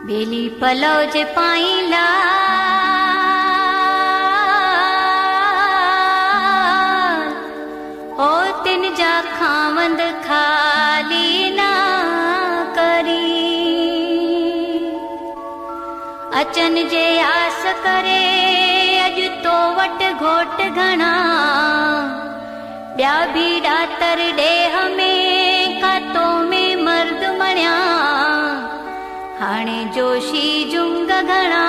बेली पलव जे पाईला ओ तिन जा खावंद खाली ना करी अचन जे आस करे अज तो वट घोट घणा ॿिया बि ॾातर ॾेह में कातो में मर्द मणिया हाणे जोशी जुंग घणा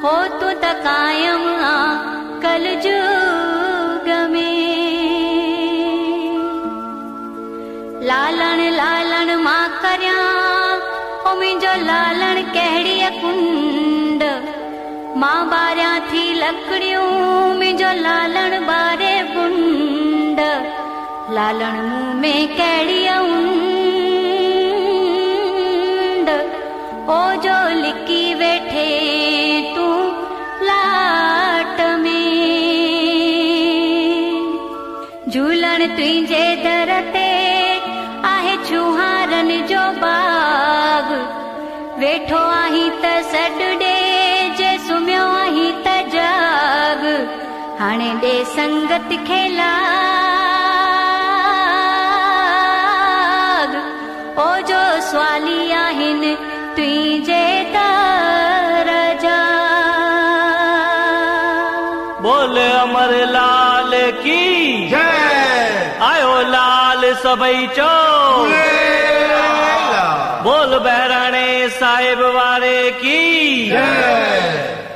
हो तू त कायम आ कल जुग में लालण लालण मां करियां ओ मुंहिंजो लालण कहिड़ी कुंड मां बारियां थी लकड़ियूं मुंहिंजो लालण बारे बुंड लालण मुंह में कहिड़ी उंड ओ जो लिकी वेठे तूं लाट में झूलण तुंहिंजे दर ते आहे छुहारन जो बाग वेठो आहीं त सॾु ॾे जे सुम्हियो आहीं त जाग हाणे ॾे संगत खे लाग ओ जो स्वाली आहिनि तुंहिंजे दर जा बोल अमर लाल की जय आयो लाल सभई चो बोल बहराणे साहिब वारे की जय।